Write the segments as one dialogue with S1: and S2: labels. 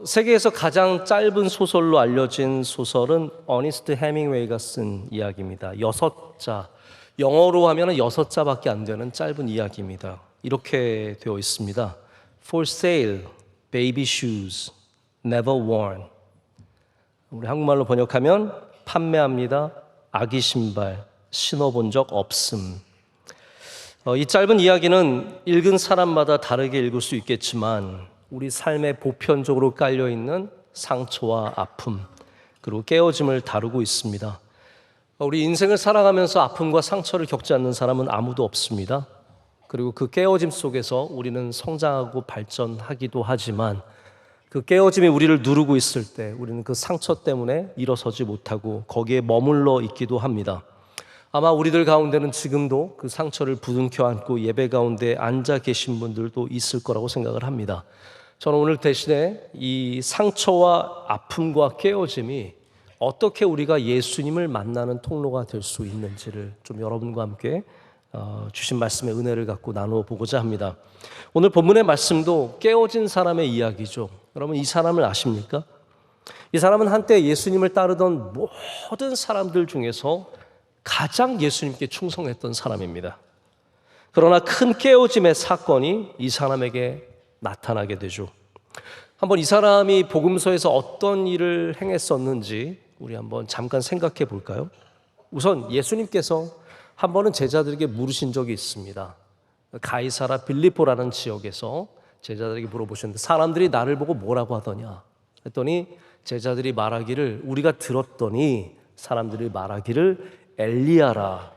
S1: 세계에서 가장 짧은 소설로 알려진 소설은 어니스트 해밍웨이가 쓴 이야기입니다. 6자, 영어로 하면 6자밖에 안 되는 짧은 이야기입니다. 이렇게 되어 있습니다. For sale, baby shoes, never worn. 우리 한국말로 번역하면 판매합니다. 아기 신발, 신어본 적 없음. 이 짧은 이야기는 읽은 사람마다 다르게 읽을 수 있겠지만 우리 삶에 보편적으로 깔려있는 상처와 아픔, 그리고 깨어짐을 다루고 있습니다. 우리 인생을 살아가면서 아픔과 상처를 겪지 않는 사람은 아무도 없습니다. 그리고 그 깨어짐 속에서 우리는 성장하고 발전하기도 하지만 그 깨어짐이 우리를 누르고 있을 때 우리는 그 상처 때문에 일어서지 못하고 거기에 머물러 있기도 합니다. 아마 우리들 가운데는 지금도 그 상처를 부둥켜 안고 예배 가운데 앉아 계신 분들도 있을 거라고 생각을 합니다. 저는 오늘 대신에 이 상처와 아픔과 깨어짐이 어떻게 우리가 예수님을 만나는 통로가 될 수 있는지를 좀 여러분과 함께 주신 말씀의 은혜를 갖고 나누어 보고자 합니다. 오늘 본문의 말씀도 깨어진 사람의 이야기죠. 여러분, 이 사람을 아십니까? 이 사람은 한때 예수님을 따르던 모든 사람들 중에서 가장 예수님께 충성했던 사람입니다. 그러나 큰 깨어짐의 사건이 이 사람에게 나타나게 되죠. 한번 이 사람이 복음서에서 어떤 일을 행했었는지 우리 한번 잠깐 생각해 볼까요? 우선 예수님께서 한 번은 제자들에게 물으신 적이 있습니다. 가이사라 빌립보라는 지역에서 제자들에게 물어보셨는데 사람들이 나를 보고 뭐라고 하더냐 했더니 제자들이 말하기를, 우리가 들었더니 사람들이 말하기를 엘리야라,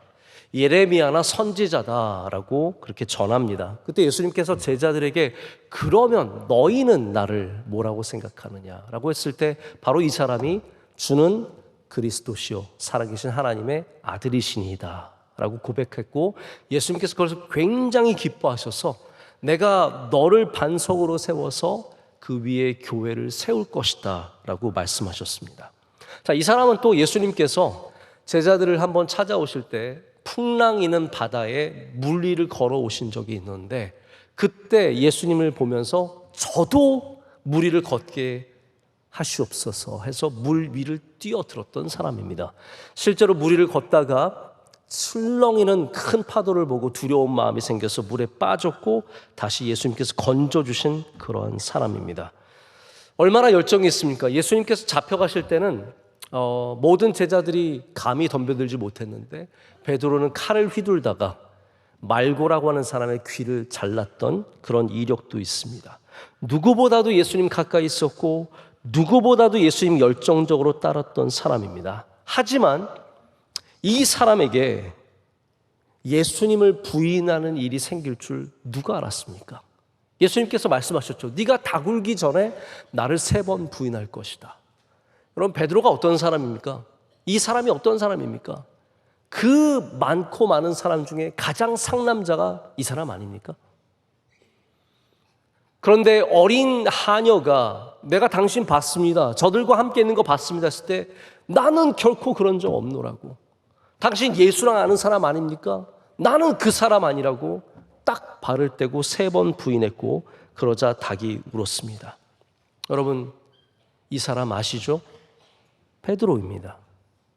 S1: 예레미야나 선지자다라고 그렇게 전합니다. 그때 예수님께서 제자들에게 그러면 너희는 나를 뭐라고 생각하느냐라고 했을 때 바로 이 사람이 주는 그리스도시요 살아계신 하나님의 아들이시니이다 라고 고백했고, 예수님께서 그것을 굉장히 기뻐하셔서 내가 너를 반석으로 세워서 그 위에 교회를 세울 것이다 라고 말씀하셨습니다. 자, 이 사람은 또 예수님께서 제자들을 한번 찾아오실 때 풍랑이는 바다에 물 위를 걸어오신 적이 있는데 그때 예수님을 보면서 저도 물 위를 걷게 하시옵소서 해서 물 위를 뛰어들었던 사람입니다. 실제로 물 위를 걷다가 술렁이는 큰 파도를 보고 두려운 마음이 생겨서 물에 빠졌고 다시 예수님께서 건져주신 그런 사람입니다. 얼마나 열정이 있습니까? 예수님께서 잡혀가실 때는 모든 제자들이 감히 덤벼들지 못했는데 베드로는 칼을 휘둘다가 말고라고 하는 사람의 귀를 잘랐던 그런 이력도 있습니다. 누구보다도 예수님 가까이 있었고 누구보다도 예수님 열정적으로 따랐던 사람입니다. 하지만 이 사람에게 예수님을 부인하는 일이 생길 줄 누가 알았습니까? 예수님께서 말씀하셨죠. 네가 다굴기 전에 나를 3번 부인할 것이다. 여러분, 베드로가 어떤 사람입니까? 이 사람이 어떤 사람입니까? 그 많고 많은 사람 중에 가장 상남자가 이 사람 아닙니까? 그런데 어린 하녀가 내가 당신 봤습니다, 저들과 함께 있는 거 봤습니다 했을 때 나는 결코 그런 적 없노라고, 당신 예수랑 아는 사람 아닙니까? 나는 그 사람 아니라고 딱 발을 떼고 3번 부인했고 그러자 닭이 울었습니다. 여러분, 이 사람 아시죠? 베드로입니다.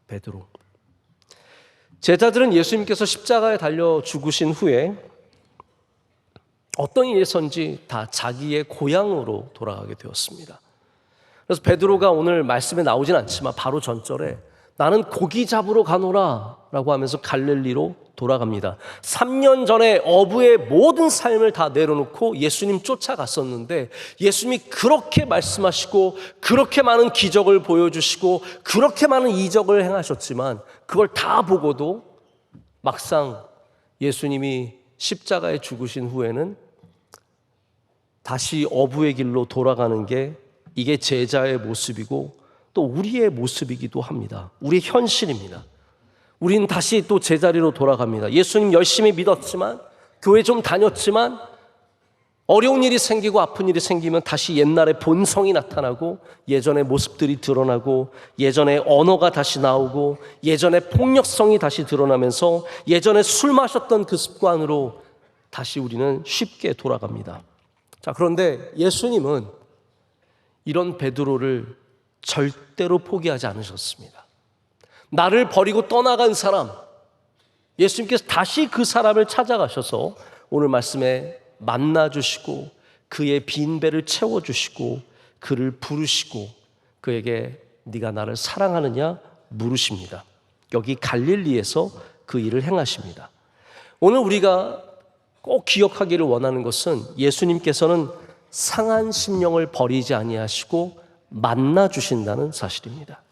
S1: 베드로. 제자들은 예수님께서 십자가에 달려 죽으신 후에 어떤 일에선지 다 자기의 고향으로 돌아가게 되었습니다. 그래서 베드로가 오늘 말씀에 나오진 않지만 바로 전절에 나는 고기 잡으러 가노라 라고 하면서 갈릴리로 돌아갑니다. 3년 전에 어부의 모든 삶을 다 내려놓고 예수님 쫓아갔었는데 예수님이 그렇게 말씀하시고 그렇게 많은 기적을 보여주시고 그렇게 많은 이적을 행하셨지만 그걸 다 보고도 막상 예수님이 십자가에 죽으신 후에는 다시 어부의 길로 돌아가는 게 이게 제자의 모습이고 또 우리의 모습이기도 합니다. 우리의 현실입니다. 우리는 다시 또 제자리로 돌아갑니다. 예수님 열심히 믿었지만, 교회 좀 다녔지만 어려운 일이 생기고 아픈 일이 생기면 다시 옛날의 본성이 나타나고 예전의 모습들이 드러나고 예전의 언어가 다시 나오고 예전의 폭력성이 다시 드러나면서 예전에 술 마셨던 그 습관으로 다시 우리는 쉽게 돌아갑니다. 자, 그런데 예수님은 이런 베드로를 절대로 포기하지 않으셨습니다. 나를 버리고 떠나간 사람, 예수님께서 다시 그 사람을 찾아가셔서 오늘 말씀에 만나주시고 그의 빈 배를 채워주시고 그를 부르시고 그에게 네가 나를 사랑하느냐 물으십니다. 여기 갈릴리에서 그 일을 행하십니다. 오늘 우리가 꼭 기억하기를 원하는 것은 예수님께서는 상한 심령을 버리지 아니하시고 만나 주신다는 사실입니다.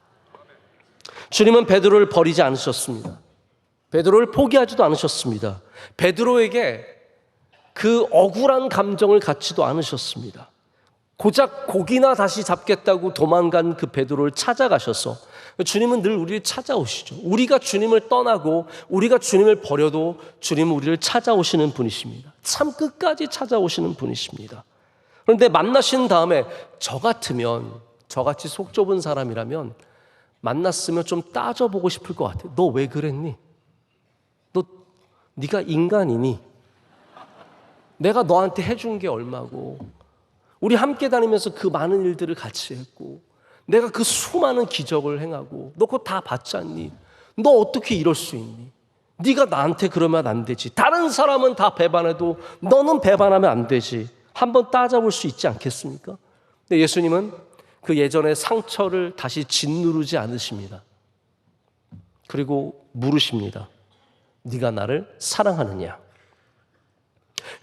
S1: 주님은 베드로를 버리지 않으셨습니다. 베드로를 포기하지도 않으셨습니다. 베드로에게 그 억울한 감정을 갖지도 않으셨습니다. 고작 고기나 다시 잡겠다고 도망간 그 베드로를 찾아가셔서, 주님은 늘 우리를 찾아오시죠. 우리가 주님을 떠나고 우리가 주님을 버려도 주님은 우리를 찾아오시는 분이십니다. 참 끝까지 찾아오시는 분이십니다. 그런데 만나신 다음에 저 같으면, 저같이 속 좁은 사람이라면 만났으면 좀 따져보고 싶을 것 같아요. 너 왜 그랬니? 네가 인간이니? 내가 너한테 해준 게 얼마고, 우리 함께 다니면서 그 많은 일들을 같이 했고, 내가 그 수많은 기적을 행하고 너 그거 다 봤지 않니? 너 어떻게 이럴 수 있니? 네가 나한테 그러면 안 되지. 다른 사람은 다 배반해도 너는 배반하면 안 되지. 한번 따져볼 수 있지 않겠습니까? 근데 예수님은 그 예전의 상처를 다시 짓누르지 않으십니다. 그리고 물으십니다. 네가 나를 사랑하느냐?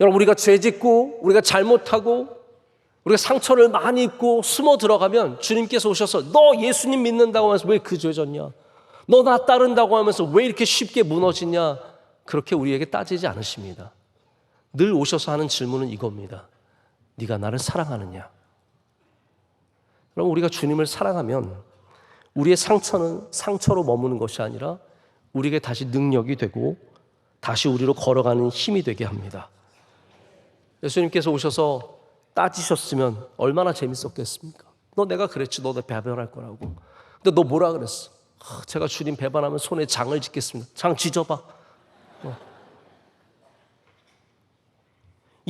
S1: 여러분, 우리가 죄짓고 우리가 잘못하고 우리가 상처를 많이 입고 숨어 들어가면 주님께서 오셔서 너 예수님 믿는다고 하면서 왜 그 죄 졌냐? 너 나 따른다고 하면서 왜 이렇게 쉽게 무너지냐? 그렇게 우리에게 따지지 않으십니다. 늘 오셔서 하는 질문은 이겁니다. 네가 나를 사랑하느냐? 그럼 우리가 주님을 사랑하면 우리의 상처는 상처로 머무는 것이 아니라 우리에게 다시 능력이 되고 다시 우리로 걸어가는 힘이 되게 합니다. 예수님께서 오셔서 따지셨으면 얼마나 재밌었겠습니까? 너 내가 그랬지, 너 내 배반할 거라고. 근데 너 뭐라 그랬어? 제가 주님 배반하면 손에 장을 짓겠습니다. 장 지져봐.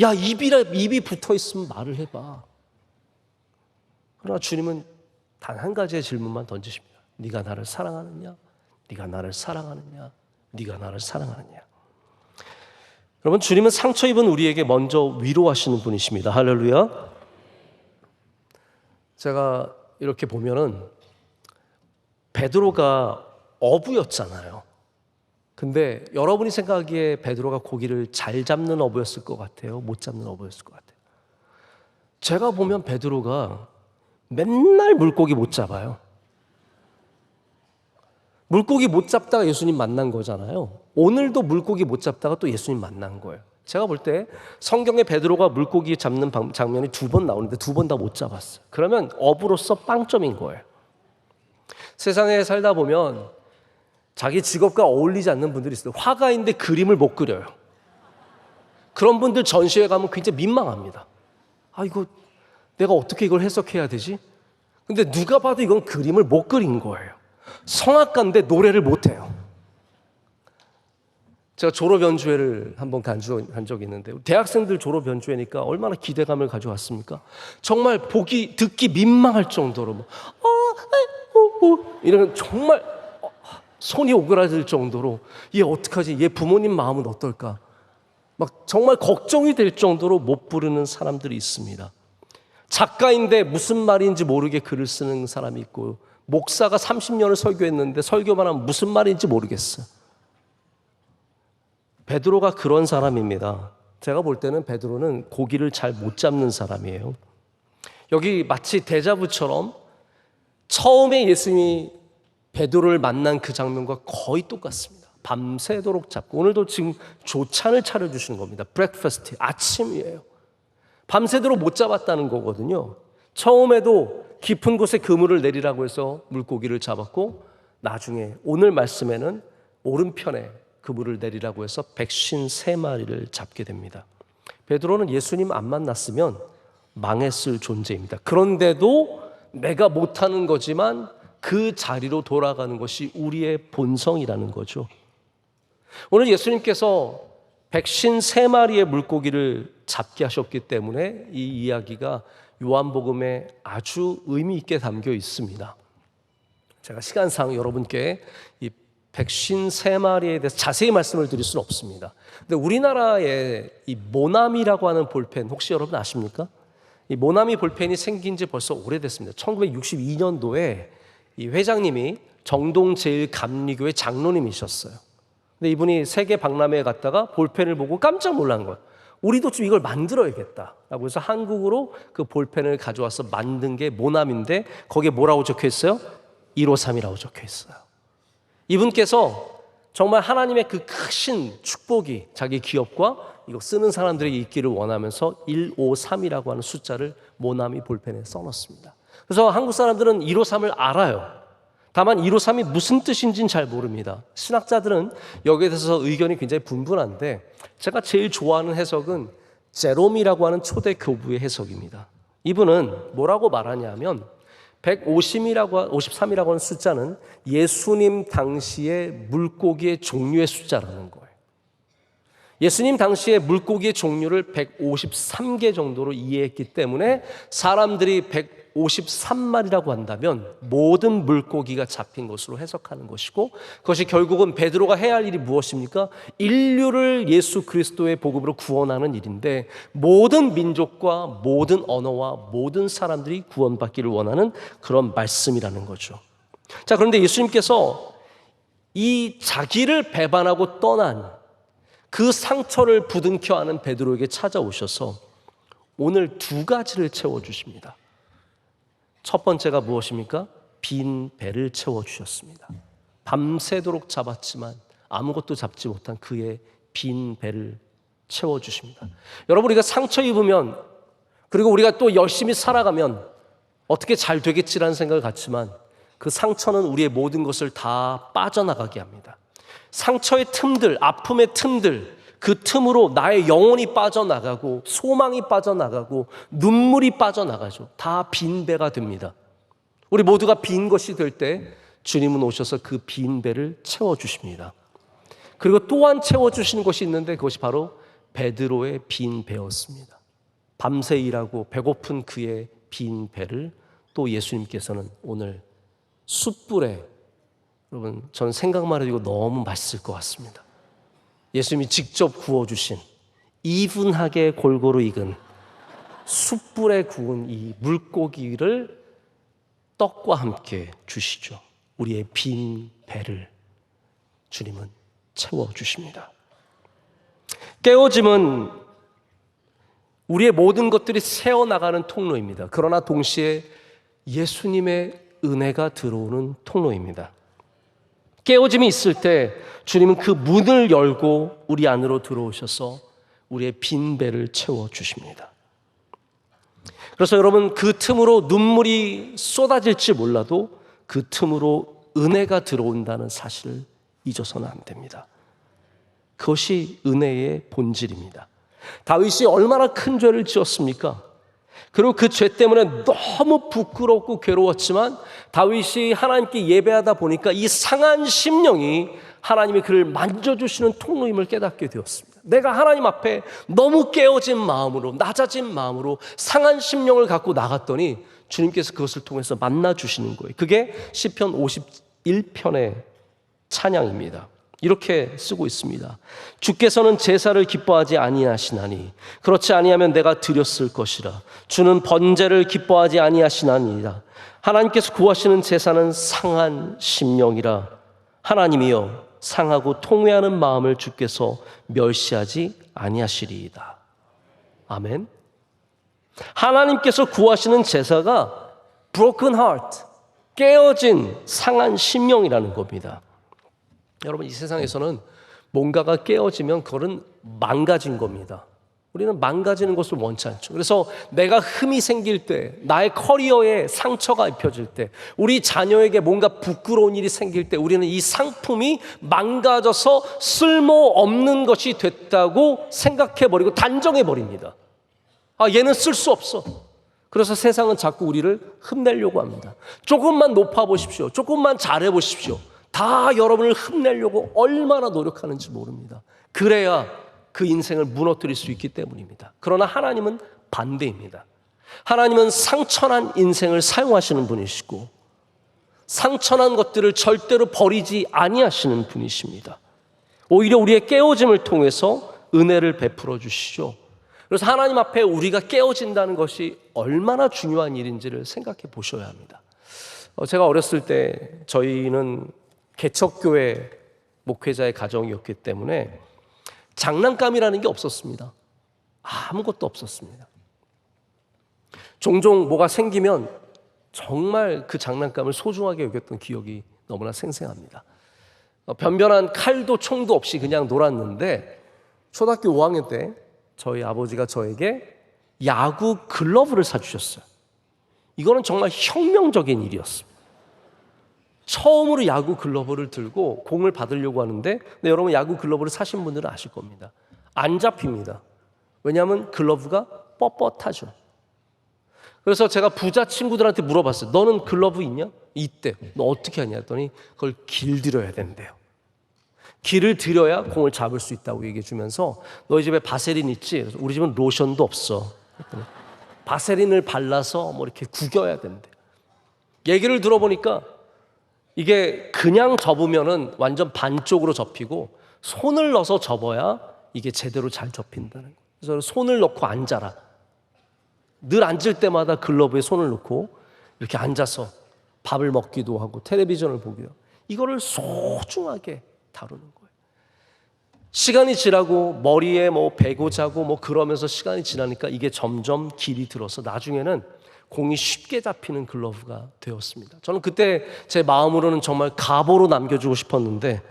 S1: 야, 입이 붙어 있으면 말을 해봐. 그러나 주님은 단 한 가지의 질문만 던지십니다. 네가 나를 사랑하느냐? 네가 나를 사랑하느냐? 네가 나를 사랑하느냐? 여러분, 주님은 상처 입은 우리에게 먼저 위로하시는 분이십니다. 할렐루야. 제가 이렇게 보면은 베드로가 어부였잖아요. 근데 여러분이 생각하기에 베드로가 고기를 잘 잡는 어부였을 것 같아요? 못 잡는 어부였을 것 같아요? 제가 보면 베드로가 맨날 물고기 못 잡아요. 물고기 못 잡다가 예수님 만난 거잖아요. 오늘도 물고기 못 잡다가 또 예수님 만난 거예요. 제가 볼 때 성경에 베드로가 물고기 잡는 장면이 2번 나오는데 2번 다 못 잡았어요. 그러면 어부로서 빵점인 거예요. 세상에 살다 보면 자기 직업과 어울리지 않는 분들이 있어요. 화가인데 그림을 못 그려요. 그런 분들 전시회 가면 굉장히 민망합니다. 이거 내가 어떻게 이걸 해석해야 되지? 근데 누가 봐도 이건 그림을 못 그린 거예요. 성악가인데 노래를 못해요. 제가 졸업 연주회를 한번 간 적이 있는데 대학생들 졸업 연주회니까 얼마나 기대감을 가져왔습니까? 정말 듣기 민망할 정도로 이런 정말 손이 오그라들 정도로 얘 어떡하지? 얘 부모님 마음은 어떨까? 막 정말 걱정이 될 정도로 못 부르는 사람들이 있습니다. 작가인데 무슨 말인지 모르게 글을 쓰는 사람이 있고, 목사가 30년을 설교했는데 설교만 하면 무슨 말인지 모르겠어요. 베드로가 그런 사람입니다. 제가 볼 때는 베드로는 고기를 잘 못 잡는 사람이에요. 여기 마치 데자부처럼 처음에 예수님이 베드로를 만난 그 장면과 거의 똑같습니다. 밤새도록 잡고, 오늘도 지금 조찬을 차려주시는 겁니다. 브렉퍼스트, 아침이에요. 밤새도록 못 잡았다는 거거든요. 처음에도 깊은 곳에 그물을 내리라고 해서 물고기를 잡았고, 나중에 오늘 말씀에는 오른편에 그물을 내리라고 해서 153마리를 잡게 됩니다. 베드로는 예수님 안 만났으면 망했을 존재입니다. 그런데도 내가 못하는 거지만 그 자리로 돌아가는 것이 우리의 본성이라는 거죠. 오늘 예수님께서 153마리의 물고기를 잡게 하셨기 때문에 이 이야기가 요한복음에 아주 의미 있게 담겨 있습니다. 제가 시간상 여러분께 이 153마리에 대해서 자세히 말씀을 드릴 수는 없습니다. 근데 우리나라에 이 모나미라고 하는 볼펜 혹시 여러분 아십니까? 이 모나미 볼펜이 생긴 지 벌써 오래됐습니다. 1962년도에 이 회장님이 정동제일감리교회 장로님이셨어요. 근데 이분이 세계 박람회에 갔다가 볼펜을 보고 깜짝 놀란 거예요. 우리도 좀 이걸 만들어야겠다라고 해서 한국으로 그 볼펜을 가져와서 만든 게 모나미인데 거기에 뭐라고 적혀 있어요? 153이라고 적혀 있어요. 이분께서 정말 하나님의 그 크신 축복이 자기 기업과 이거 쓰는 사람들에게 있기를 원하면서 153이라고 하는 숫자를 모나미 볼펜에 써놨습니다. 그래서 한국 사람들은 153을 알아요. 다만 153이 무슨 뜻인지는 잘 모릅니다. 신학자들은 여기에 대해서 의견이 굉장히 분분한데 제가 제일 좋아하는 해석은 제롬이라고 하는 초대 교부의 해석입니다. 이분은 뭐라고 말하냐면 153이라고 하는 숫자는 예수님 당시의 물고기의 종류의 숫자라는 거예요. 예수님 당시에 물고기의 종류를 153개 정도로 이해했기 때문에 사람들이 153마리라고 한다면 모든 물고기가 잡힌 것으로 해석하는 것이고 그것이 결국은 베드로가 해야 할 일이 무엇입니까? 인류를 예수 그리스도의 복음으로 구원하는 일인데 모든 민족과 모든 언어와 모든 사람들이 구원받기를 원하는 그런 말씀이라는 거죠. 자, 그런데 예수님께서 이 자기를 배반하고 떠난 그 상처를 부둥켜 안은 베드로에게 찾아오셔서 오늘 두 가지를 채워주십니다. 첫 번째가 무엇입니까? 빈 배를 채워주셨습니다. 밤새도록 잡았지만 아무것도 잡지 못한 그의 빈 배를 채워주십니다. 여러분, 우리가 상처 입으면 그리고 우리가 또 열심히 살아가면 어떻게 잘 되겠지라는 생각을 갖지만 그 상처는 우리의 모든 것을 다 빠져나가게 합니다. 상처의 틈들, 아픔의 틈들, 그 틈으로 나의 영혼이 빠져나가고 소망이 빠져나가고 눈물이 빠져나가죠. 다 빈 배가 됩니다. 우리 모두가 빈 것이 될 때 주님은 오셔서 그 빈 배를 채워주십니다. 그리고 또한 채워주시는 것이 있는데 그것이 바로 베드로의 빈 배였습니다. 밤새 일하고 배고픈 그의 빈 배를 또 예수님께서는 오늘 숯불에, 여러분 저는 생각만 해도 이거 너무 맛있을 것 같습니다. 예수님이 직접 구워주신 이분하게 골고루 익은 숯불에 구운 이 물고기를 떡과 함께 주시죠. 우리의 빈 배를 주님은 채워주십니다. 깨어짐은 우리의 모든 것들이 새어나가는 통로입니다. 그러나 동시에 예수님의 은혜가 들어오는 통로입니다. 깨어짐이 있을 때 주님은 그 문을 열고 우리 안으로 들어오셔서 우리의 빈 배를 채워주십니다. 그래서 여러분, 그 틈으로 눈물이 쏟아질지 몰라도 그 틈으로 은혜가 들어온다는 사실을 잊어서는 안 됩니다. 그것이 은혜의 본질입니다. 다윗이 얼마나 큰 죄를 지었습니까? 그리고 그 죄 때문에 너무 부끄럽고 괴로웠지만 다윗이 하나님께 예배하다 보니까 이 상한 심령이 하나님이 그를 만져주시는 통로임을 깨닫게 되었습니다. 내가 하나님 앞에 너무 깨어진 마음으로, 낮아진 마음으로 상한 심령을 갖고 나갔더니 주님께서 그것을 통해서 만나주시는 거예요. 그게 시편 51편의 찬양입니다. 이렇게 쓰고 있습니다. 주께서는 제사를 기뻐하지 아니하시나니 그렇지 아니하면 내가 드렸을 것이라. 주는 번제를 기뻐하지 아니하시나니이다. 하나님께서 구하시는 제사는 상한 심령이라. 하나님이여 상하고 통회하는 마음을 주께서 멸시하지 아니하시리이다. 아멘. 하나님께서 구하시는 제사가 broken heart, 깨어진 상한 심령이라는 겁니다. 여러분, 이 세상에서는 뭔가가 깨어지면 그거는 망가진 겁니다. 우리는 망가지는 것을 원치 않죠. 그래서 내가 흠이 생길 때, 나의 커리어에 상처가 입혀질 때, 우리 자녀에게 뭔가 부끄러운 일이 생길 때 우리는 이 상품이 망가져서 쓸모없는 것이 됐다고 생각해버리고 단정해버립니다. 아, 얘는 쓸 수 없어. 그래서 세상은 자꾸 우리를 흠내려고 합니다. 조금만 높아보십시오. 조금만 잘해보십시오. 다 여러분을 흠내려고 얼마나 노력하는지 모릅니다. 그래야 그 인생을 무너뜨릴 수 있기 때문입니다. 그러나 하나님은 반대입니다. 하나님은 상처난 인생을 사용하시는 분이시고 상처난 것들을 절대로 버리지 아니하시는 분이십니다. 오히려 우리의 깨어짐을 통해서 은혜를 베풀어 주시죠. 그래서 하나님 앞에 우리가 깨어진다는 것이 얼마나 중요한 일인지를 생각해 보셔야 합니다. 제가 어렸을 때 저희는 개척교회 목회자의 가정이었기 때문에 장난감이라는 게 없었습니다. 아무것도 없었습니다. 종종 뭐가 생기면 정말 그 장난감을 소중하게 여겼던 기억이 너무나 생생합니다. 변변한 칼도 총도 없이 그냥 놀았는데 초등학교 5학년 때 저희 아버지가 저에게 야구 글러브를 사주셨어요. 이거는 정말 혁명적인 일이었습니다. 처음으로 야구 글러브를 들고 공을 받으려고 하는데, 근데 여러분 야구 글러브를 사신 분들은 아실 겁니다. 안 잡힙니다. 왜냐하면 글러브가 뻣뻣하죠. 그래서 제가 부자 친구들한테 물어봤어요. 너는 글러브 있냐? 있대요. 너 어떻게 하냐 했더니 그걸 길들여야 된대요. 길을 들여야 공을 잡을 수 있다고 얘기해 주면서 너희 집에 바세린 있지? 그래서 우리 집은 로션도 없어. 바세린을 발라서 뭐 이렇게 구겨야 된대. 얘기를 들어보니까 이게 그냥 접으면은 완전 반쪽으로 접히고 손을 넣어서 접어야 이게 제대로 잘 접힌다는 거예요. 그래서 손을 넣고 앉아라. 늘 앉을 때마다 글러브에 손을 넣고 이렇게 앉아서 밥을 먹기도 하고 텔레비전을 보기도 하고 이거를 소중하게 다루는 거예요. 시간이 지나고 머리에 뭐 베고 자고 뭐 그러면서 시간이 지나니까 이게 점점 길이 들어서 나중에는 공이 쉽게 잡히는 글러브가 되었습니다. 저는 그때 제 마음으로는 정말 가보로 남겨주고 싶었는데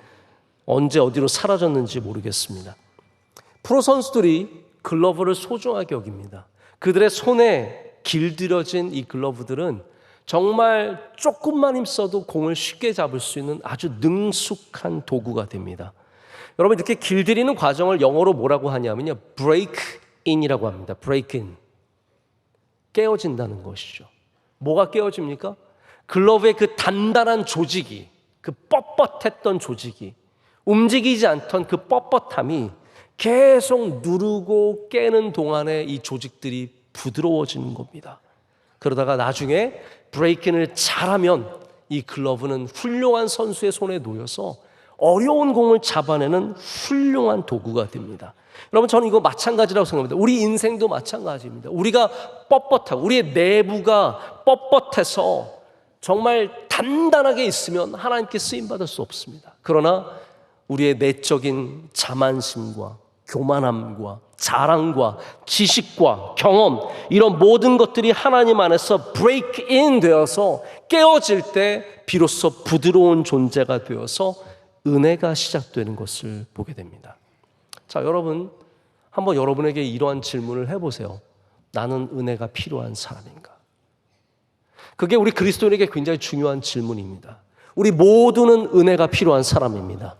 S1: 언제 어디로 사라졌는지 모르겠습니다. 프로 선수들이 글러브를 소중하게 여깁니다. 그들의 손에 길들여진 이 글러브들은 정말 조금만 힘써도 공을 쉽게 잡을 수 있는 아주 능숙한 도구가 됩니다. 여러분 이렇게 길들이는 과정을 영어로 뭐라고 하냐면요, break in이라고 합니다. break in. 깨어진다는 것이죠. 뭐가 깨어집니까? 글러브의 그 단단한 조직이, 그 뻣뻣했던 조직이, 움직이지 않던 그 뻣뻣함이 계속 누르고 깨는 동안에 이 조직들이 부드러워지는 겁니다. 그러다가 나중에 브레이킹을 잘하면 이 글러브는 훌륭한 선수의 손에 놓여서 어려운 공을 잡아내는 훌륭한 도구가 됩니다. 여러분 저는 이거 마찬가지라고 생각합니다. 우리 인생도 마찬가지입니다. 우리가 뻣뻣하고 우리의 내부가 뻣뻣해서 정말 단단하게 있으면 하나님께 쓰임받을 수 없습니다. 그러나 우리의 내적인 자만심과 교만함과 자랑과 지식과 경험 이런 모든 것들이 하나님 안에서 break in 되어서 깨어질 때 비로소 부드러운 존재가 되어서 은혜가 시작되는 것을 보게 됩니다. 자, 여러분 한번 여러분에게 이러한 질문을 해보세요. 나는 은혜가 필요한 사람인가? 그게 우리 그리스도인에게 굉장히 중요한 질문입니다. 우리 모두는 은혜가 필요한 사람입니다.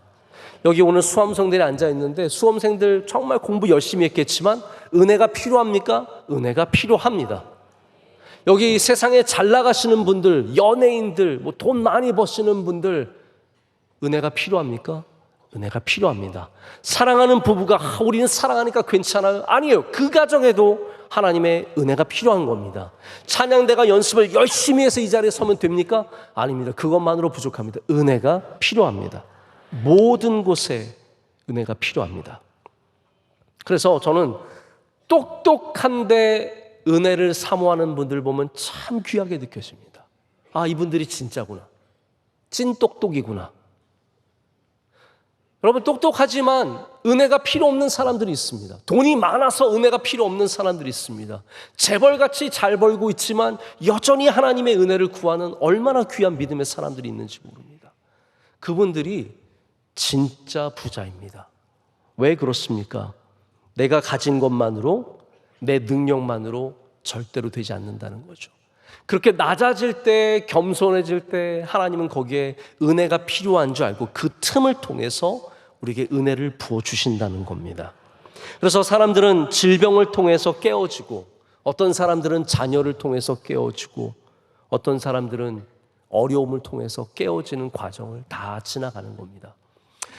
S1: 여기 오늘 수험생들이 앉아있는데 수험생들 정말 공부 열심히 했겠지만 은혜가 필요합니까? 은혜가 필요합니다. 여기 세상에 잘 나가시는 분들, 연예인들, 뭐 돈 많이 버시는 분들 은혜가 필요합니까? 은혜가 필요합니다. 사랑하는 부부가 우리는 사랑하니까 괜찮아요? 아니에요. 그 가정에도 하나님의 은혜가 필요한 겁니다. 찬양대가 연습을 열심히 해서 이 자리에 서면 됩니까? 아닙니다. 그것만으로 부족합니다. 은혜가 필요합니다. 모든 곳에 은혜가 필요합니다. 그래서 저는 똑똑한데 은혜를 사모하는 분들 보면 참 귀하게 느껴집니다. 아, 이분들이 진짜구나. 찐똑똑이구나. 여러분 똑똑하지만 은혜가 필요 없는 사람들이 있습니다. 돈이 많아서 은혜가 필요 없는 사람들이 있습니다. 재벌같이 잘 벌고 있지만 여전히 하나님의 은혜를 구하는 얼마나 귀한 믿음의 사람들이 있는지 모릅니다. 그분들이 진짜 부자입니다. 왜 그렇습니까? 내가 가진 것만으로 내 능력만으로 절대로 되지 않는다는 거죠. 그렇게 낮아질 때 겸손해질 때 하나님은 거기에 은혜가 필요한 줄 알고 그 틈을 통해서 우리에게 은혜를 부어주신다는 겁니다. 그래서 사람들은 질병을 통해서 깨어지고 어떤 사람들은 자녀를 통해서 깨어지고 어떤 사람들은 어려움을 통해서 깨어지는 과정을 다 지나가는 겁니다.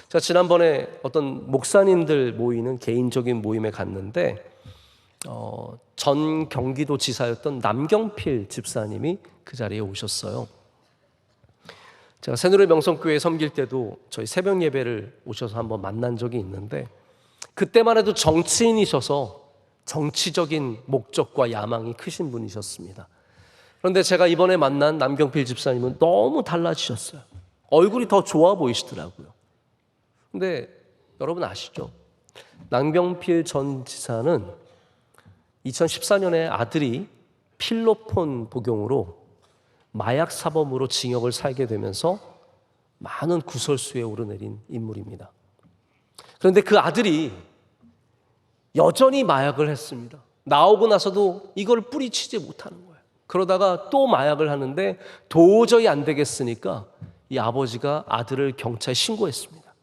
S1: 자, 지난번에 어떤 목사님들 모이는 개인적인 모임에 갔는데 전 경기도지사였던 남경필 집사님이 그 자리에 오셨어요. 제가 새누리 명성교회 섬길 때도 저희 새벽 예배를 오셔서 한번 만난 적이 있는데, 그때만 해도 정치인이셔서 정치적인 목적과 야망이 크신 분이셨습니다. 그런데 제가 이번에 만난 남경필 집사님은 너무 달라지셨어요. 얼굴이 더 좋아 보이시더라고요. 근데 여러분 아시죠? 남경필 전 지사는 2014년에 아들이 필로폰 복용으로 마약 사범으로 징역을 살게 되면서 많은 구설수에 오르내린 인물입니다. 그런데 그 아들이 여전히 마약을 했습니다. 나오고 나서도 이걸 뿌리치지 못하는 거예요. 그러다가 또 마약을 하는데 도저히 안 되겠으니까 이 아버지가 아들을 경찰에 신고했습니다.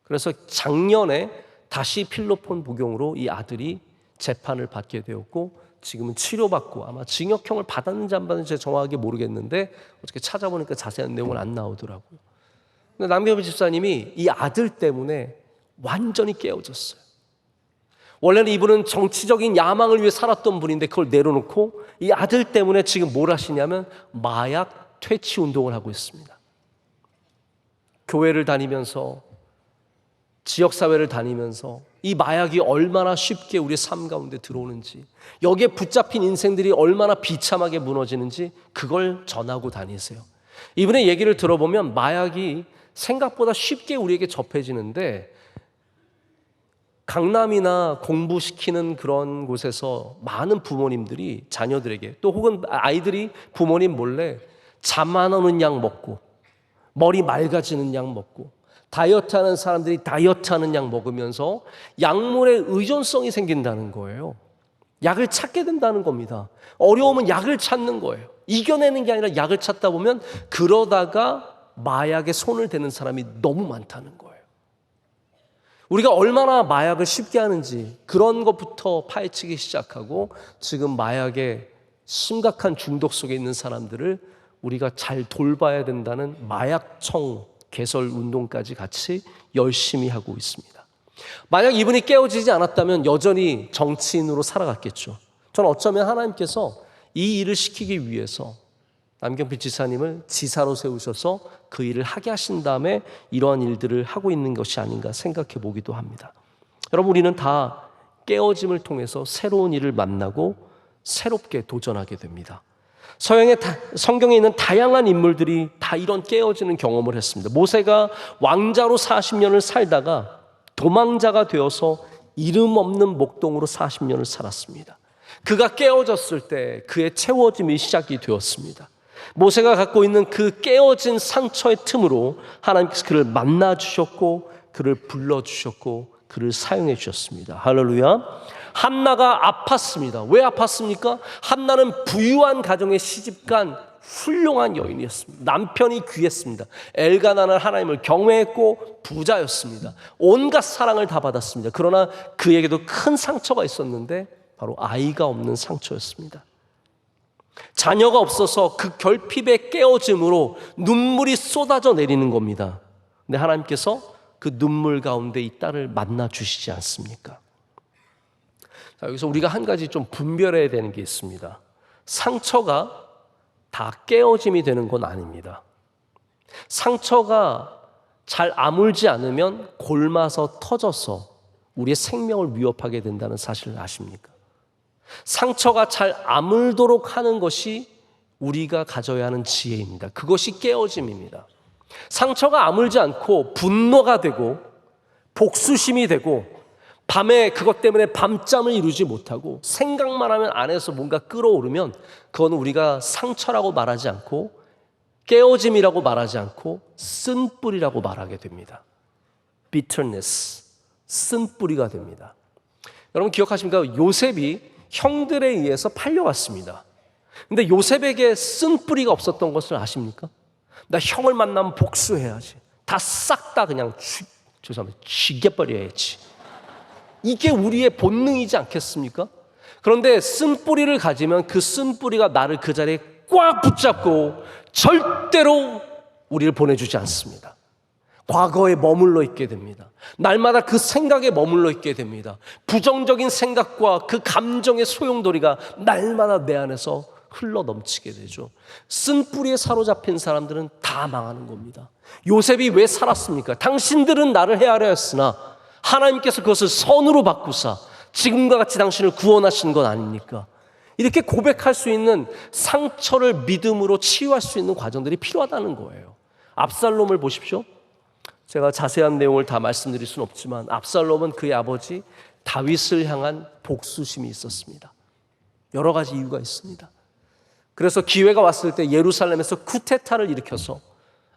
S1: 그래서 작년에 다시 필로폰 복용으로 이 아들이 재판을 받게 되었고, 지금은 치료받고 아마 징역형을 받았는지 안 받았는지 정확하게 모르겠는데 어떻게 찾아보니까 자세한 내용은 안 나오더라고요. 근데 남경필 집사님이 이 아들 때문에 완전히 깨어졌어요. 원래는 이분은 정치적인 야망을 위해 살았던 분인데 그걸 내려놓고 이 아들 때문에 지금 뭘 하시냐면 마약 퇴치 운동을 하고 있습니다. 교회를 다니면서, 지역사회를 다니면서 이 마약이 얼마나 쉽게 우리 삶 가운데 들어오는지, 여기에 붙잡힌 인생들이 얼마나 비참하게 무너지는지 그걸 전하고 다니세요. 이분의 얘기를 들어보면 마약이 생각보다 쉽게 우리에게 접해지는데, 강남이나 공부시키는 그런 곳에서 많은 부모님들이 자녀들에게, 또 혹은 아이들이 부모님 몰래 잠 안 오는 약 먹고 머리 맑아지는 약 먹고 다이어트하는 사람들이 다이어트하는 약 먹으면서 약물에 의존성이 생긴다는 거예요. 약을 찾게 된다는 겁니다. 어려우면 약을 찾는 거예요. 이겨내는 게 아니라 약을 찾다 보면 그러다가 마약에 손을 대는 사람이 너무 많다는 거예요. 우리가 얼마나 마약을 쉽게 하는지 그런 것부터 파헤치기 시작하고, 지금 마약에 심각한 중독 속에 있는 사람들을 우리가 잘 돌봐야 된다는 마약청 개설 운동까지 같이 열심히 하고 있습니다. 만약 이분이 깨어지지 않았다면 여전히 정치인으로 살아갔겠죠. 저는 어쩌면 하나님께서 이 일을 시키기 위해서 남경필 지사님을 지사로 세우셔서 그 일을 하게 하신 다음에 이러한 일들을 하고 있는 것이 아닌가 생각해 보기도 합니다. 여러분, 우리는 다 깨어짐을 통해서 새로운 일을 만나고 새롭게 도전하게 됩니다. 성경에 있는 다양한 인물들이 다 이런 깨어지는 경험을 했습니다. 모세가 왕자로 40년을 살다가 도망자가 되어서 이름 없는 목동으로 40년을 살았습니다. 그가 깨어졌을 때 그의 채워짐이 시작이 되었습니다. 모세가 갖고 있는 그 깨어진 상처의 틈으로 하나님께서 그를 만나주셨고 그를 불러주셨고 그를 사용해 주셨습니다. 할렐루야. 한나가 아팠습니다. 왜 아팠습니까? 한나는 부유한 가정에 시집간 훌륭한 여인이었습니다. 남편이 귀했습니다. 엘가나는 하나님을 경외했고 부자였습니다. 온갖 사랑을 다 받았습니다. 그러나 그에게도 큰 상처가 있었는데 바로 아이가 없는 상처였습니다. 자녀가 없어서 그 결핍의 깨어짐으로 눈물이 쏟아져 내리는 겁니다. 근데 하나님께서 그 눈물 가운데 이 딸을 만나 주시지 않습니까? 자, 여기서 우리가 한 가지 좀 분별해야 되는 게 있습니다. 상처가 다 깨어짐이 되는 건 아닙니다. 상처가 잘 아물지 않으면 골마서 터져서 우리의 생명을 위협하게 된다는 사실을 아십니까? 상처가 잘 아물도록 하는 것이 우리가 가져야 하는 지혜입니다. 그것이 깨어짐입니다. 상처가 아물지 않고 분노가 되고 복수심이 되고 밤에 그것 때문에 밤잠을 이루지 못하고 생각만 하면 안에서 뭔가 끌어오르면 그건 우리가 상처라고 말하지 않고 깨어짐이라고 말하지 않고 쓴뿌리라고 말하게 됩니다. bitterness, 쓴뿌리가 됩니다. 여러분 기억하십니까? 요셉이 형들에 의해서 팔려왔습니다. 근데 요셉에게 쓴뿌리가 없었던 것을 아십니까? 나 형을 만나면 복수해야지. 다 싹 다 그냥 죄송합니다. 죽여버려야지. 이게 우리의 본능이지 않겠습니까? 그런데 쓴뿌리를 가지면 그 쓴뿌리가 나를 그 자리에 꽉 붙잡고 절대로 우리를 보내주지 않습니다. 과거에 머물러 있게 됩니다. 날마다 그 생각에 머물러 있게 됩니다. 부정적인 생각과 그 감정의 소용돌이가 날마다 내 안에서 흘러 넘치게 되죠. 쓴뿌리에 사로잡힌 사람들은 다 망하는 겁니다. 요셉이 왜 살았습니까? 당신들은 나를 헤아려 했으나 하나님께서 그것을 선으로 바꾸사 지금과 같이 당신을 구원하신 것 아닙니까? 이렇게 고백할 수 있는, 상처를 믿음으로 치유할 수 있는 과정들이 필요하다는 거예요. 압살롬을 보십시오. 제가 자세한 내용을 다 말씀드릴 수는 없지만 압살롬은 그의 아버지 다윗을 향한 복수심이 있었습니다. 여러 가지 이유가 있습니다. 그래서 기회가 왔을 때 예루살렘에서 쿠데타를 일으켜서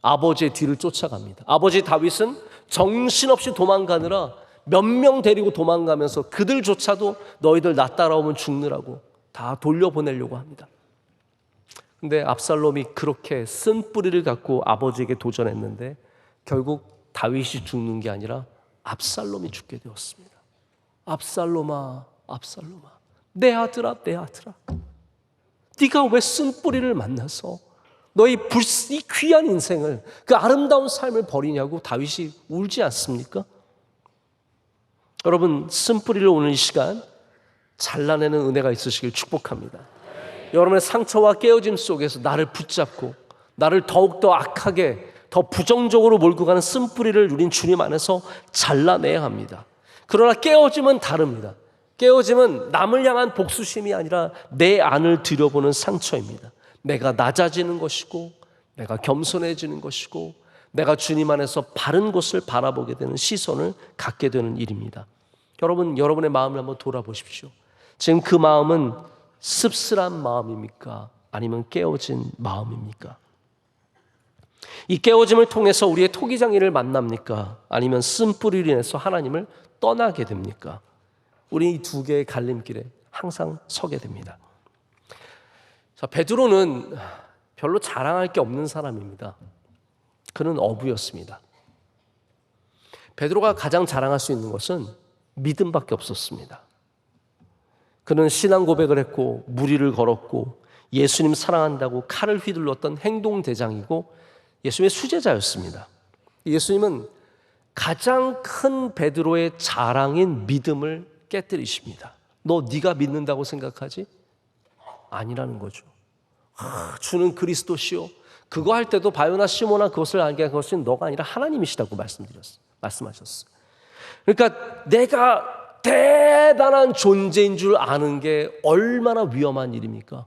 S1: 아버지의 뒤를 쫓아갑니다. 아버지 다윗은 정신없이 도망가느라 몇 명 데리고 도망가면서 그들조차도 너희들 나 따라오면 죽느라고 다 돌려보내려고 합니다. 근데 압살롬이 그렇게 쓴 뿌리를 갖고 아버지에게 도전했는데 결국 다윗이 죽는 게 아니라 압살롬이 죽게 되었습니다. 압살롬아, 압살롬아, 내 아들아, 내 아들아, 네가 왜 쓴 뿌리를 만나서 너희 이 귀한 인생을, 그 아름다운 삶을 버리냐고 다윗이 울지 않습니까? 여러분, 쓴 뿌리를 오늘 이 시간 잘라내는 은혜가 있으시길 축복합니다. 여러분의 상처와 깨어짐 속에서 나를 붙잡고 나를 더욱더 악하게, 더 부정적으로 몰고 가는 쓴뿌리를 우린 주님 안에서 잘라내야 합니다. 그러나 깨어짐은 다릅니다. 깨어짐은 남을 향한 복수심이 아니라 내 안을 들여보는 상처입니다. 내가 낮아지는 것이고, 내가 겸손해지는 것이고, 내가 주님 안에서 바른 곳을 바라보게 되는 시선을 갖게 되는 일입니다. 여러분, 여러분의 마음을 한번 돌아보십시오. 지금 그 마음은 씁쓸한 마음입니까? 아니면 깨어진 마음입니까? 이 깨어짐을 통해서 우리의 토기장이를 만납니까? 아니면 쓴뿌리로 인해서 하나님을 떠나게 됩니까? 우리 이 두 개의 갈림길에 항상 서게 됩니다. 자, 베드로는 별로 자랑할 게 없는 사람입니다. 그는 어부였습니다. 베드로가 가장 자랑할 수 있는 것은 믿음밖에 없었습니다. 그는 신앙 고백을 했고 무리를 걸었고 예수님 사랑한다고 칼을 휘둘렀던 행동대장이고 예수님의 수제자였습니다. 예수님은 가장 큰 베드로의 자랑인 믿음을 깨뜨리십니다. 너 네가 믿는다고 생각하지? 아니라는 거죠. 주는 그리스도시요. 그거 할 때도 바요나 시모나 그것을 알게 한 것은 너가 아니라 하나님이시다고 말씀하셨어요. 그러니까 내가 대단한 존재인 줄 아는 게 얼마나 위험한 일입니까?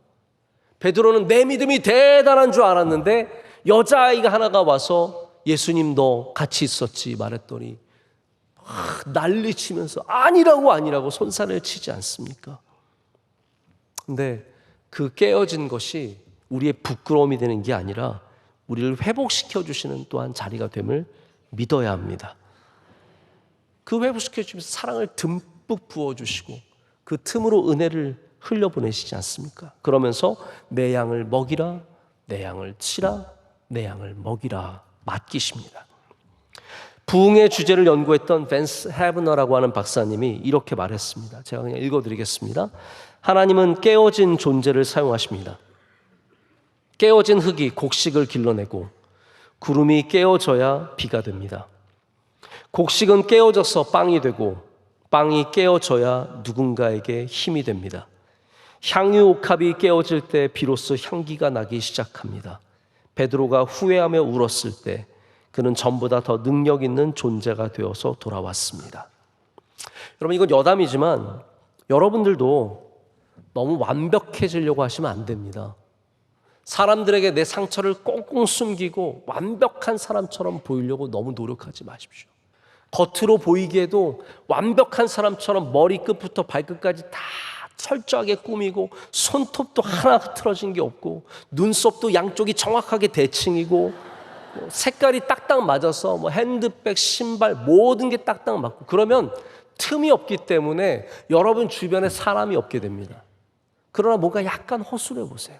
S1: 베드로는 내 믿음이 대단한 줄 알았는데 여자아이가 하나가 와서 예수님 너 같이 있었지 말했더니 난리치면서 아니라고 손살을 치지 않습니까? 근데 그 깨어진 것이 우리의 부끄러움이 되는 게 아니라 우리를 회복시켜 주시는 또한 자리가 됨을 믿어야 합니다. 그 회복시켜 주시면서 사랑을 듬뿍 부어주시고 그 틈으로 은혜를 흘려보내시지 않습니까? 그러면서 내 양을 먹이라, 내 양을 치라, 내 양을 먹이라 맡기십니다. 부흥의 주제를 연구했던 벤스 헤브너라고 하는 박사님이 이렇게 말했습니다. 제가 그냥 읽어드리겠습니다. 하나님은 깨어진 존재를 사용하십니다. 깨어진 흙이 곡식을 길러내고 구름이 깨어져야 비가 됩니다. 곡식은 깨어져서 빵이 되고 빵이 깨어져야 누군가에게 힘이 됩니다. 향유 옥합이 깨어질 때 비로소 향기가 나기 시작합니다. 베드로가 후회하며 울었을 때 그는 전보다 더 능력 있는 존재가 되어서 돌아왔습니다. 여러분, 이건 여담이지만 여러분들도 너무 완벽해지려고 하시면 안 됩니다. 사람들에게 내 상처를 꽁꽁 숨기고 완벽한 사람처럼 보이려고 너무 노력하지 마십시오. 겉으로 보이기에도 완벽한 사람처럼 머리끝부터 발끝까지 다 철저하게 꾸미고 손톱도 하나 흐트러진 게 없고 눈썹도 양쪽이 정확하게 대칭이고 색깔이 딱딱 맞아서 핸드백, 신발 모든 게 딱딱 맞고 그러면 틈이 없기 때문에 여러분 주변에 사람이 없게 됩니다. 그러나 뭔가 약간 허술해 보세요.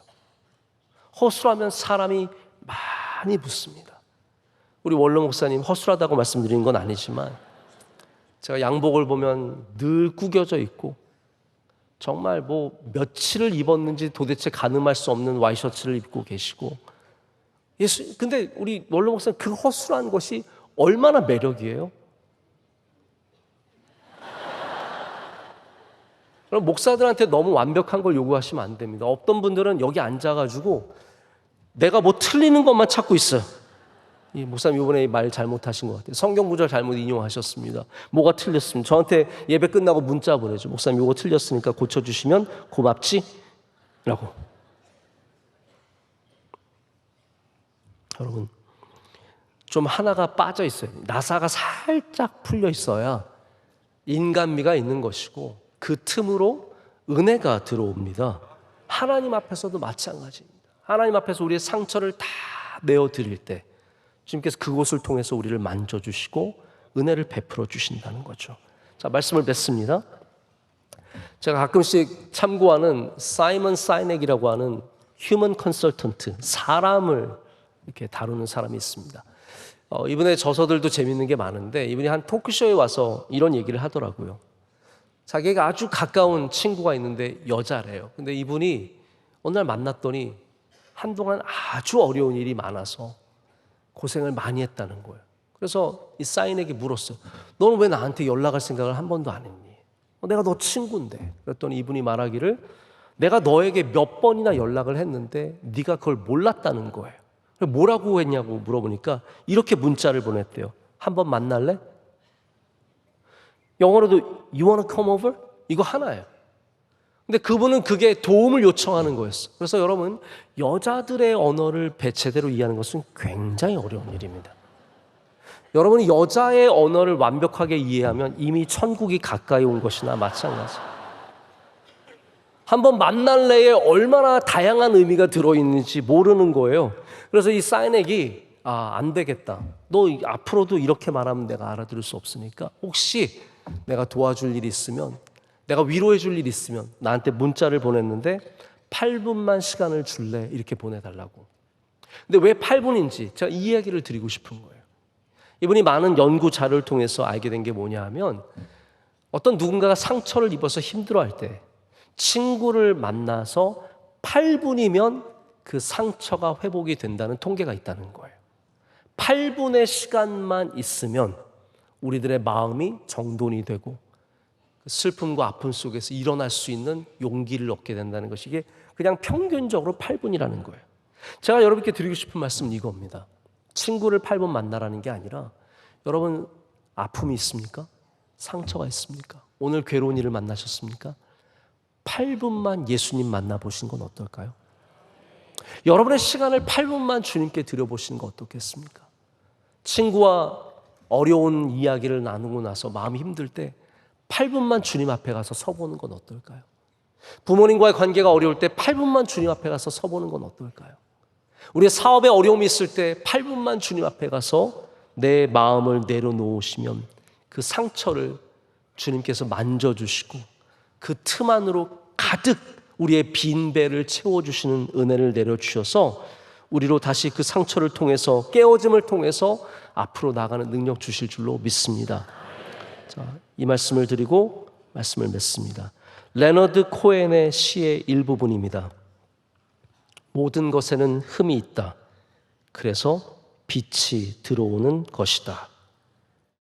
S1: 허술하면 사람이 많이 붙습니다. 우리 원로 목사님 허술하다고 말씀드리는 건 아니지만 제가 양복을 보면 늘 구겨져 있고 정말 며칠을 입었는지 도대체 가늠할 수 없는 와이셔츠를 입고 계시고 근데 우리 원로 목사님 그 허술한 것이 얼마나 매력이에요? 그럼 목사들한테 너무 완벽한 걸 요구하시면 안 됩니다. 어떤 분들은 여기 앉아가지고 내가 뭐 틀리는 것만 찾고 있어요. 이 목사님 이번에 말 잘못하신 것 같아요. 성경 구절 잘못 인용하셨습니다. 뭐가 틀렸습니다. 저한테 예배 끝나고 문자 보내죠. 목사님 이거 틀렸으니까 고쳐주시면 고맙지? 라고. 여러분 좀 하나가 빠져 있어요. 나사가 살짝 풀려 있어야 인간미가 있는 것이고 그 틈으로 은혜가 들어옵니다. 하나님 앞에서도 마찬가지입니다. 하나님 앞에서 우리의 상처를 다 내어드릴 때 주님께서 그곳을 통해서 우리를 만져주시고 은혜를 베풀어 주신다는 거죠. 자, 말씀을 맺습니다. 제가 가끔씩 참고하는 사이먼 사이넥이라고 하는 휴먼 컨설턴트, 사람을 이렇게 다루는 사람이 있습니다. 이분의 저서들도 재밌는 게 많은데 이분이 한 토크쇼에 와서 이런 얘기를 하더라고요. 자기가 아주 가까운 친구가 있는데 여자래요. 근데 이분이 어느 날 만났더니 한동안 아주 어려운 일이 많아서 고생을 많이 했다는 거예요. 그래서 이 사인에게 물었어요. 너는 왜 나한테 연락할 생각을 한 번도 안 했니? 내가 너 친구인데. 그랬더니 이분이 말하기를 내가 너에게 몇 번이나 연락을 했는데 네가 그걸 몰랐다는 거예요. 뭐라고 했냐고 물어보니까 이렇게 문자를 보냈대요. 한번 만날래? 영어로도 You wanna come over? 이거 하나예요. 근데 그분은 그게 도움을 요청하는 거였어요. 그래서 여러분, 여자들의 언어를 제대로 이해하는 것은 굉장히 어려운 일입니다. 여러분이 여자의 언어를 완벽하게 이해하면 이미 천국이 가까이 온 것이나 마찬가지예요. 한번 만날래에 얼마나 다양한 의미가 들어있는지 모르는 거예요. 그래서 이 사인액이 안 되겠다. 너 앞으로도 이렇게 말하면 내가 알아들을 수 없으니까 혹시 내가 도와줄 일이 있으면, 내가 위로해 줄 일이 있으면 나한테 문자를 보냈는데 8분만 시간을 줄래? 이렇게 보내달라고. 근데 왜 8분인지 제가 이 이야기를 드리고 싶은 거예요. 이분이 많은 연구 자료를 통해서 알게 된 게 뭐냐 하면 어떤 누군가가 상처를 입어서 힘들어할 때 친구를 만나서 8분이면 그 상처가 회복이 된다는 통계가 있다는 거예요. 8분의 시간만 있으면 우리들의 마음이 정돈이 되고 슬픔과 아픔 속에서 일어날 수 있는 용기를 얻게 된다는 것이 이게 그냥 평균적으로 8분이라는 거예요. 제가 여러분께 드리고 싶은 말씀은 이겁니다. 친구를 8분 만나라는 게 아니라 여러분 아픔이 있습니까? 상처가 있습니까? 오늘 괴로운 일을 만나셨습니까? 8분만 예수님 만나보신 건 어떨까요? 여러분의 시간을 8분만 주님께 드려보시는 건 어떻겠습니까? 친구와 어려운 이야기를 나누고 나서 마음이 힘들 때 8분만 주님 앞에 가서 서보는 건 어떨까요? 부모님과의 관계가 어려울 때 8분만 주님 앞에 가서 서보는 건 어떨까요? 우리의 사업에 어려움이 있을 때 8분만 주님 앞에 가서 내 마음을 내려놓으시면 그 상처를 주님께서 만져주시고 그 틈 안으로 가득 우리의 빈 배를 채워주시는 은혜를 내려주셔서 우리로 다시 그 상처를 통해서 깨어짐을 통해서 앞으로 나가는 능력 주실 줄로 믿습니다. 자, 이 말씀을 드리고 말씀을 맺습니다. 레너드 코엔의 시의 일부분입니다. 모든 것에는 흠이 있다. 그래서 빛이 들어오는 것이다.